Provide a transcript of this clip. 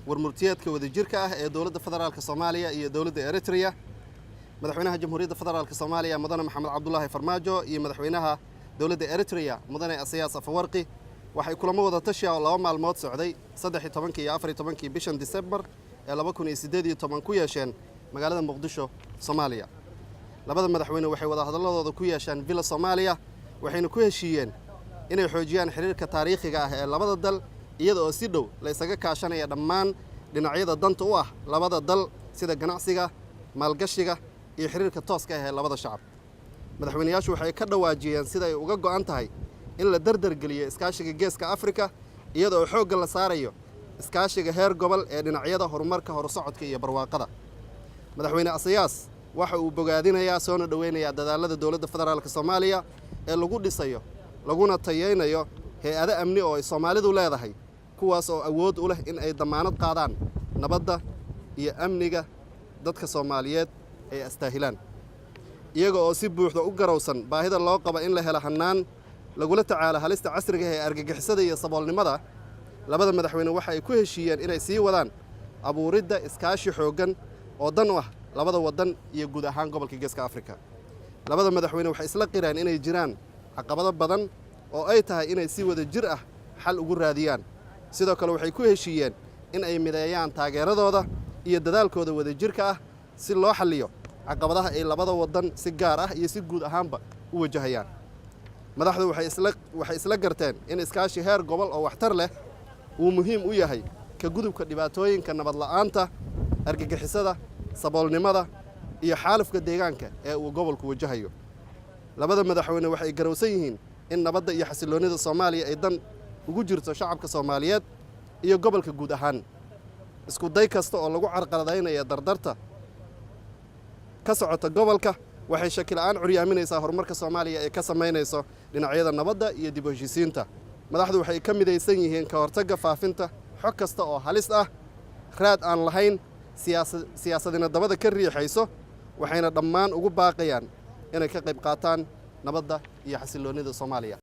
warmurtiyeedka wadajirka ah ee dowladda federaalka Soomaaliya iyo dowladda Eritrea madaxweynaha jamhuuriyadda federaalka Soomaaliya mudane Maxamed Cabdullaahi Farmaajo iyo madaxweynaha dowladda Eritrea mudane Asiyaas Afwerqi waxay kulamo wada tashi ah oo 2 maalmood socday 13 iyo 14 bishan December ee 2018 ku yeesheen magaalada Muqdisho Soomaaliya labada madaxweyne waxay wada hadalladooda ku yeesheen Villa Soomaaliya waxayna ku heshiiyeen inay xoojiyaan xiriirka taariikhiga ah ee labada dal iyada oo si dhow la isaga kaashanaya dhammaan dhinacyada danta u ah labada dal sida ganacsiga maalgashiga iyo xiriirka tooska ah ee labada shacab madaxweynayaashu waxay ka dhawaajiyeen sida ay uga go'an tahay in la dardar geliyo iskaashiga geeska Afrika iyada oo xoog la saarayo iskaashiga heer gobol ee dhinacyada horumarka horusocodka iyo barwaaqada madaxweyne Asiyaas waxa uu bogaadinayaa soo dhaweynayaa dadaalada dowladda federaalka Soomaaliya ee lagu dhisayo laguna tayeynayo hay'ado amni oo ay Soomaalidu leedahay kuwaas oo awood u leh in ay damaanad qaadaan nabadda iyo amniga dadka Soomaaliyeed ay astaahilaan iyaga oo si buuxda u garowsan baahida loo qabo in la helo hanaan lagula tacaalo halista casriga ah ee argagixisada iyo saboolnimada labada madaxweyne waxa ay ku heshiiyeen inay sii wadaan abuuridda iskaashi xoogan oo dan u ah labada wadan iyo guud ahaan gobolka Geeska Afrika labada madaxweyne waxay isla qireen inay jiraan caqabado badan oo ay tahay inay si wada jir ah xal ugu raadiyaan sidoo kale waxay ku heshiiyeen in ay mideeyaan taageeradooda iyo dadaalkooda wada jirka ah si loo xalliyo caqabadaha ay labada wadan si gaar ah iyo si guud ahaanba u wajahayaan madaxdu waxay isla garteen in iskaashi heer gobol oo waxtar leh uu muhiim u yahay ka gudubka dhibaatooyinka nabad la'aanta argagixisada saboolnimada iyo xaalufka deegaanka ee uu gobolku wajahayo labada madaxweyne waxay garowsan yihiin in nabadda iyo xasiloonida Soomaaliya ay dan ugu jirto shacabka Soomaaliyeed iyo gobolka guud ahaan isku day kasta oo lagu carqaladeynayo dardarta ka socota gobolka waxay shakil aan curiyaaminaysaa horumarka Soomaaliya ee ka sameynayso dhinacyada nabadda iyo dib u heshiisiinta madaxdu waxay ka midaysan yihiin ka hortagga faafinta xog kasta oo halis ah raad aan lahayn siyaasadina dabada ka riixayso waxayna dhammaan ugu baaqayaan inay ka qayb qaataan nabadda iyo xasiloonida Soomaaliya